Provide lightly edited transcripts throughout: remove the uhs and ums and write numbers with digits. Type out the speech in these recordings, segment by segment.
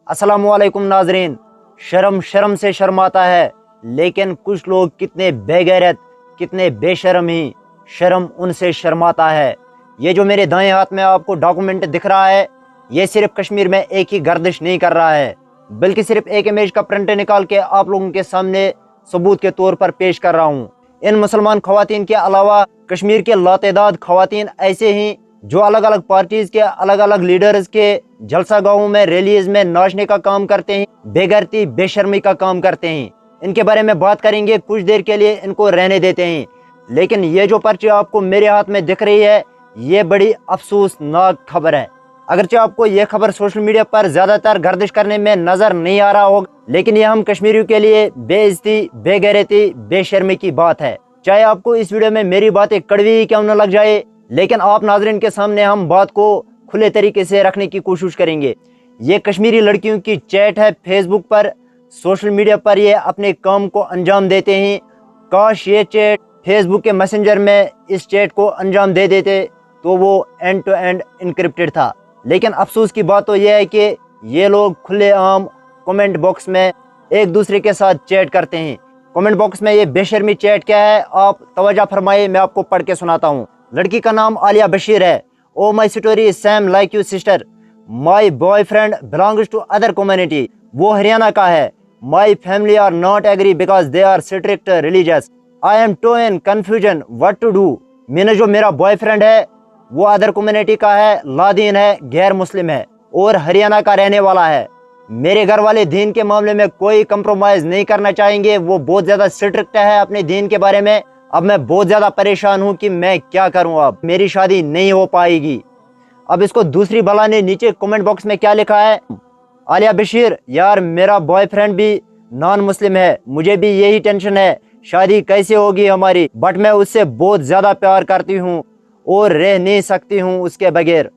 अस्सलामुअलैकुम नाजरीन। शर्म शर्म से शर्माता है, लेकिन कुछ लोग कितने बेगैरत, कितने बेशर्म ही शर्म उनसे शर्माता है। ये जो मेरे दाएं हाथ में आपको डॉक्यूमेंट दिख रहा है, ये सिर्फ कश्मीर में एक ही गर्दिश नहीं कर रहा है, बल्कि सिर्फ एक इमेज का प्रिंट निकाल के आप लोगों के सामने सबूत के तौर पर पेश कर रहा हूँ। इन मुसलमान खवातीन के अलावा कश्मीर के लातेदाद खवातीन ऐसे ही जो अलग अलग पार्टीज के अलग अलग लीडर्स के जलसा गाहों में रैलीज में नाचने का काम करते हैं, बेगैरती बेशर्मी का काम करते हैं। इनके बारे में बात करेंगे, कुछ देर के लिए इनको रहने देते हैं। लेकिन ये जो पर्ची आपको मेरे हाथ में दिख रही है, ये बड़ी अफसोसनाक खबर है। अगरचे आपको ये खबर सोशल मीडिया पर ज्यादातर गर्दिश करने में नजर नहीं आ रहा होगा, लेकिन ये हम कश्मीरियों के लिए बेइज्जती, बेगैरती, बेशर्मी की बात है। चाहे आपको इस वीडियो में मेरी बातें कड़वी ही क्यों न लग जाए, लेकिन आप नाजरीन के सामने हम बात को खुले तरीके से रखने की कोशिश करेंगे। ये कश्मीरी लड़कियों की चैट है फेसबुक पर, सोशल मीडिया पर ये अपने काम को अंजाम देते हैं। काश ये चैट फेसबुक के मैसेंजर में इस चैट को अंजाम दे देते तो वो एंड टू एंड इनक्रिप्टेड था। लेकिन अफसोस की बात तो यह है कि ये लोग खुलेआम कमेंट बॉक्स में एक दूसरे के साथ चैट करते हैं। कमेंट बॉक्स में ये बेशर्मी चैट क्या है, आप तवज्जो फरमाइए, मैं आपको पढ़ के सुनाता हूँ। लड़की का नाम आलिया बशीर है। Oh my story same like you sister, my boyfriend belongs to other community. वो हरियाणा का है। My family are not agree because they are strict religious. I am too in confusion what to do. मैंने जो मेरा boyfriend है वो other community का है, लादीन है, गैर मुस्लिम है और हरियाणा का रहने वाला है। मेरे घर वाले दीन के मामले में कोई कंप्रोमाइज नहीं करना चाहेंगे। वो बहुत ज्यादा स्ट्रिक्ट है अपने दीन के बारे में। अब मैं बहुत ज्यादा परेशान हूँ कि मैं क्या करूँ, अब मेरी शादी नहीं हो पाएगी। अब इसको दूसरी बला ने नीचे कमेंट बॉक्स में क्या लिखा है, आलिया बशीर यार मेरा बॉयफ्रेंड भी नॉन मुस्लिम है, मुझे भी यही टेंशन है, शादी कैसे होगी हमारी, बट मैं उससे बहुत ज्यादा प्यार करती हूँ और रह नहीं सकती हूँ उसके बगैर।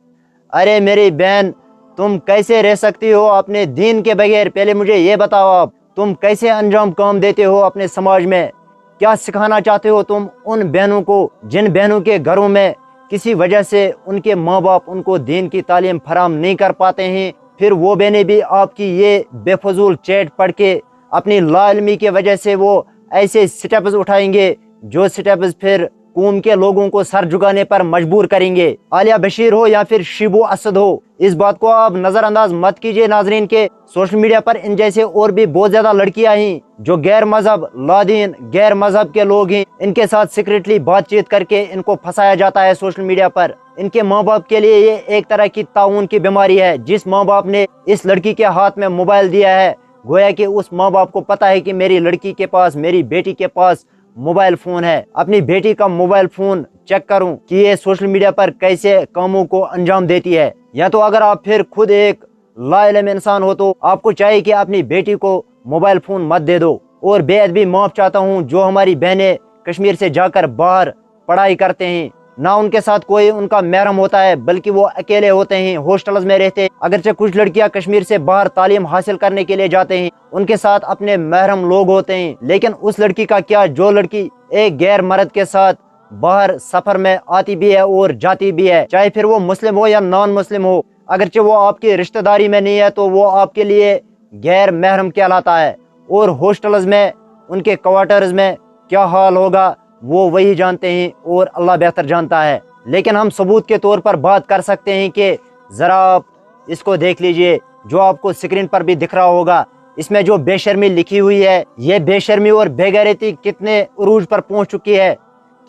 अरे मेरी बहन, तुम कैसे रह सकती हो अपने दीन के बगैर? पहले मुझे ये बताओ, आप तुम कैसे अंजाम काम देते हो अपने समाज में? क्या सिखाना चाहते हो तुम उन बहनों को जिन बहनों के घरों में किसी वजह से उनके माँ बाप उनको दीन की तालीम फराम नहीं कर पाते हैं? फिर वो बहनें भी आपकी ये बेफजूल चैट पढ़ के अपनी लाइल्मी की वजह से वो ऐसे स्टेप्स उठाएंगे जो स्टेप्स फिर कौम के लोगों को सर झुकाने पर मजबूर करेंगे। आलिया बशीर हो या फिर शिबू असद हो, इस बात को आप नजरअंदाज मत कीजिए नाजरीन के सोशल मीडिया पर इन जैसे और भी बहुत ज्यादा लड़कियां हैं जो गैर मजहब लादीन, गैर मजहब के लोग हैं। इनके साथ सीक्रेटली बातचीत करके इनको फंसाया जाता है सोशल मीडिया पर। इनके माँ बाप के लिए ये एक तरह की ताउन की बीमारी है। जिस माँ बाप ने इस लड़की के हाथ में मोबाइल दिया है, गोया कि उस माँ बाप को पता है कि मेरी लड़की के पास, मेरी बेटी के पास मोबाइल फोन है, अपनी बेटी का मोबाइल फोन चेक करूं कि ये सोशल मीडिया पर कैसे कामों को अंजाम देती है। या तो अगर आप फिर खुद एक लाइल्म इंसान हो तो आपको चाहिए कि अपनी बेटी को मोबाइल फोन मत दे दो। और बेहद भी माफ चाहता हूं जो हमारी बहनें कश्मीर से जाकर बाहर पढ़ाई करते हैं, ना उनके साथ कोई उनका महरम होता है, बल्कि वो अकेले होते हैं, हॉस्टल्स में रहते हैं। अगरचे कुछ लड़कियां कश्मीर से बाहर तालीम हासिल करने के लिए जाते हैं, उनके साथ अपने महरम लोग होते हैं। लेकिन उस लड़की का क्या जो लड़की एक गैर मर्द के साथ बाहर सफर में आती भी है और जाती भी है, चाहे फिर वो मुस्लिम हो या नॉन मुस्लिम हो, अगरचे वो आपकी रिश्तेदारी में नहीं है तो वो आपके लिए गैर महरम कहलाता है। और हॉस्टल्स में, उनके क्वार्टर्स में क्या हाल होगा वो वही जानते हैं और अल्लाह बेहतर जानता है। लेकिन हम सबूत के तौर पर बात कर सकते हैं कि जरा आप इसको देख लीजिए, जो आपको स्क्रीन पर भी दिख रहा होगा। इसमें जो बेशर्मी लिखी हुई है, ये बेशर्मी और बेगैरती कितने उरूज पर पहुंच चुकी है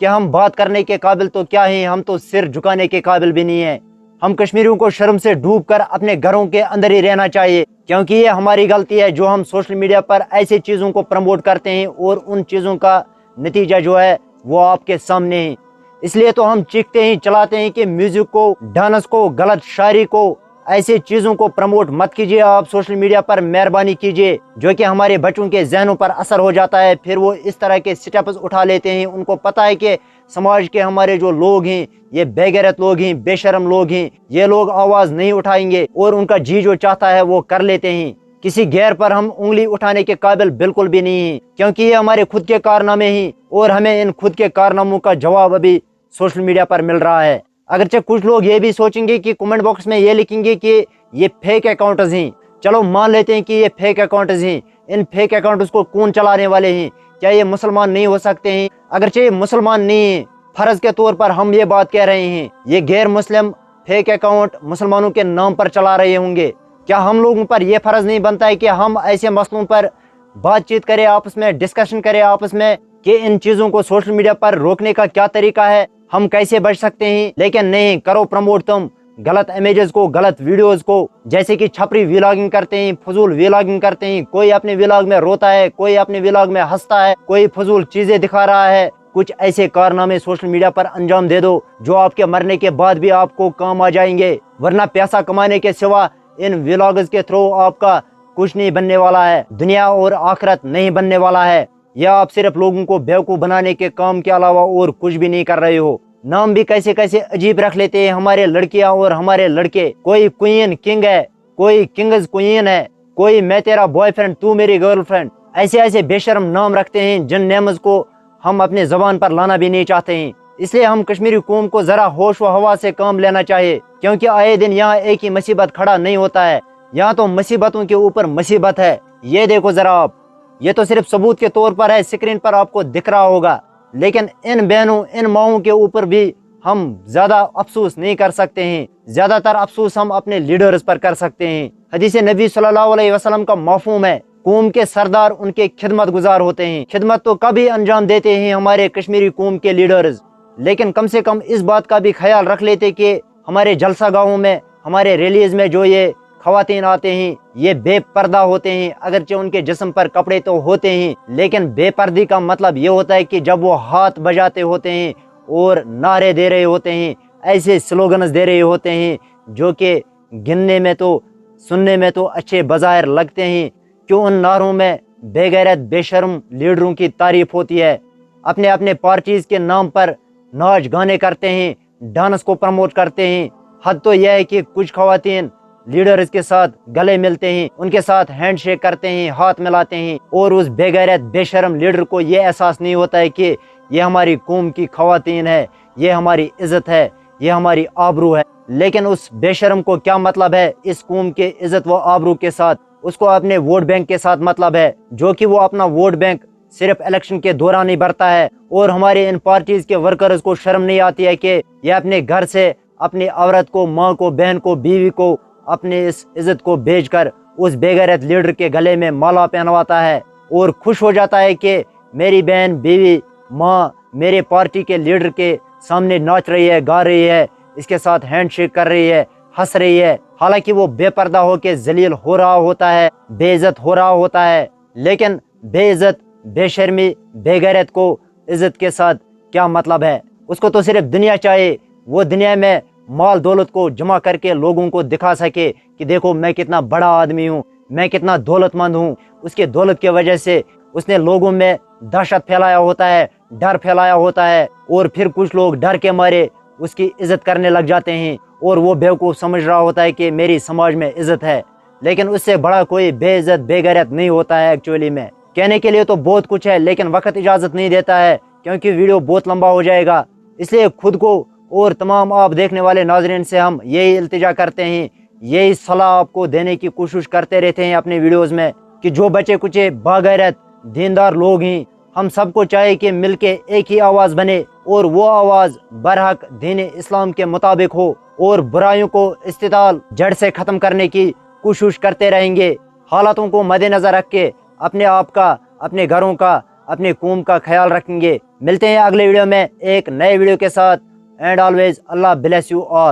कि हम बात करने के काबिल तो क्या हैं, हम तो सिर झुकाने के काबिल भी नहीं है। हम कश्मीरियों को शर्म से डूबकर अपने घरों के अंदर ही रहना चाहिए, क्योंकि ये हमारी गलती है जो हम सोशल मीडिया पर ऐसी चीजों को प्रमोट करते हैं और उन चीजों का नतीजा जो है वो आपके सामने है। इसलिए तो हम चीखते हैं, चलाते हैं कि म्यूजिक को, डांस को, गलत शायरी को, ऐसी चीजों को प्रमोट मत कीजिए आप सोशल मीडिया पर, मेहरबानी कीजिए, जो कि हमारे बच्चों के जहनों पर असर हो जाता है। फिर वो इस तरह के स्टेप्स उठा लेते हैं। उनको पता है कि समाज के हमारे जो लोग हैं ये बेगैरत लोग हैं, बेशर्म लोग हैं, ये लोग आवाज नहीं उठाएंगे और उनका जी जो चाहता है वो कर लेते हैं। किसी गैर पर हम उंगली उठाने के काबिल बिल्कुल भी नहीं है, क्योंकि ये हमारे खुद के कारनामे हैं और हमें इन खुद के कारनामों का जवाब अभी सोशल मीडिया पर मिल रहा है। अगरचे कुछ लोग ये भी सोचेंगे कि कमेंट बॉक्स में ये लिखेंगे कि ये फेक अकाउंट्स हैं, चलो मान लेते हैं कि ये फेक अकाउंट्स हैं, इन फेक अकाउंट्स को कौन चलाने वाले हैं? क्या ये मुसलमान नहीं हो सकते हैं? अगरचे ये मुसलमान नहीं है, फर्ज के तौर पर हम ये बात कह रहे हैं, ये गैर मुस्लिम फेक अकाउंट मुसलमानों के नाम पर चला रहे होंगे। क्या हम लोगों पर यह फर्ज नहीं बनता है कि हम ऐसे मसलों पर बातचीत करें, आपस में डिस्कशन करें आपस में, कि इन चीज़ों को सोशल मीडिया पर रोकने का क्या तरीका है, हम कैसे बच सकते हैं? लेकिन नहीं, करो प्रमोट तुम गलत इमेजेस को, गलत वीडियोस को, जैसे कि छपरी व्लॉगिंग करते हैं, फजूल व्लॉगिंग करते हैं। कोई अपने व्लॉग में रोता है, कोई अपने व्लॉग में हंसता है, कोई फजूल चीजें दिखा रहा है। कुछ ऐसे कारनामे सोशल मीडिया पर अंजाम दे दो जो आपके मरने के बाद भी आपको काम आ जाएंगे, वरना पैसा कमाने के सिवा इन व्लॉग्स के थ्रू आपका कुछ नहीं बनने वाला है, दुनिया और आखिरत नहीं बनने वाला है। या आप सिर्फ लोगों को बेवकूफ बनाने के काम के अलावा और कुछ भी नहीं कर रहे हो। नाम भी कैसे कैसे अजीब रख लेते हैं हमारे लड़कियां और हमारे लड़के। कोई क्वीन किंग है, कोई किंग्स क्वीन है, कोई मैं तेरा बॉयफ्रेंड तू मेरी गर्लफ्रेंड। ऐसे ऐसे बेशर्म नाम रखते हैं जिन नेम्स को हम अपने जबान पर लाना भी नहीं चाहते हैं। इसलिए हम कश्मीरी कौम को जरा होश व हवा से काम लेना चाहिए, क्योंकि आए दिन यहाँ एक ही मुसीबत खड़ा नहीं होता है, यहाँ तो मुसीबतों के ऊपर मुसीबत है। ये देखो जरा आप, ये तो सिर्फ सबूत के तौर पर है, स्क्रीन पर आपको दिख रहा होगा, लेकिन इन बहनों इन माओं के ऊपर भी हम ज्यादा अफसोस नहीं कर सकते हैं। ज्यादातर अफसोस हम अपने लीडर्स पर कर सकते हैं। हदीस नबी सल्लल्लाहु अलैहि वसल्लम का मफहूम है, कौम के सरदार उनके खिदमत गुजार होते हैं। खिदमत तो कभी अंजाम देते हैं हमारे कश्मीरी कौम के लीडर्स, लेकिन कम से कम इस बात का भी ख्याल रख लेते कि हमारे जलसा गाहों में, हमारे रैलीज में जो ये खवातीन आते हैं ये बेपर्दा होते हैं। अगरचे उनके जिस्म पर कपड़े तो होते हैं, लेकिन बेपर्दी का मतलब ये होता है कि जब वो हाथ बजाते होते हैं और नारे दे रहे होते हैं, ऐसे स्लोगन्स दे रहे होते हैं जो कि गिनने में तो सुनने में तो अच्छे बज़ाहिर लगते हैं, क्यों उन नारों में बेगैरत बेशर्म लीडरों की तारीफ होती है। अपने अपने पार्टीज के नाम पर नाच गाने करते हैं, डांस को प्रमोट करते हैं। हद तो यह है कि कुछ खवातीन लीडर्स के साथ गले मिलते हैं, उनके साथ हैंड शेक करते हैं, हाथ मिलाते हैं, और उस बेगैरत बेशर्म लीडर को ये एहसास नहीं होता है कि ये हमारी कौम की खवातीन है, ये हमारी इज्जत है, ये हमारी आबरू है। लेकिन उस बेशर्म को क्या मतलब है इस कौम के इज्जत व आबरू के साथ? उसको अपने वोट बैंक के साथ मतलब है, जो कि वो अपना वोट बैंक सिर्फ इलेक्शन के दौरान ही भरता है। और हमारे इन पार्टीज के वर्कर्स को शर्म नहीं आती है कि ये अपने घर से अपनी औरत को, माँ को, बहन को, बीवी को, अपने इस इज्जत को बेचकर उस बेगैरत लीडर के गले में माला पहनवाता है और खुश हो जाता है कि मेरी बहन, बीवी, माँ मेरे पार्टी के लीडर के सामने नाच रही है, गा रही है, इसके साथ हैंड शेक कर रही है, हंस रही है। हालांकि वो बेपर्दा हो के जलील हो रहा होता है, बेइज्जत हो रहा होता है। लेकिन बेइज्जत, बेशर्मी, बेगैरत को इज्जत के साथ क्या मतलब है? उसको तो सिर्फ दुनिया चाहिए, वो दुनिया में माल दौलत को जमा करके लोगों को दिखा सके कि देखो मैं कितना बड़ा आदमी हूँ, मैं कितना दौलतमंद हूँ। उसके दौलत की वजह से उसने लोगों में दहशत फैलाया होता है, डर फैलाया होता है, और फिर कुछ लोग डर के मारे उसकी इज्जत करने लग जाते हैं और वो बेवकूफ़ समझ रहा होता है कि मेरी समाज में इज्जत है। लेकिन उससे बड़ा कोई बेइज्जत बेगैरत नहीं होता है एक्चुअली में। कहने के लिए तो बहुत कुछ है, लेकिन वक्त इजाज़त नहीं देता है, क्योंकि वीडियो बहुत लंबा हो जाएगा। इसलिए खुद को और तमाम आप देखने वाले नाज़रीन से हम यही इल्तिजा करते हैं, यही सलाह आपको देने की कोशिश करते रहते हैं अपने वीडियोस में, कि जो बचे कुचे बागैरत दीनदार लोग हैं, हम सबको चाहे कि मिलके एक ही आवाज़ बने और वो आवाज़ बरहक दीन इस्लाम के मुताबिक हो, और बुराइयों को इस्तिताल जड़ से ख़त्म करने की कोशिश करते रहेंगे। हालातों को मद्देनज़र रख के अपने आप का, अपने घरों का, अपने कौम का ख्याल रखेंगे। मिलते हैं अगले वीडियो में एक नए वीडियो के साथ। And always Allah bless you all.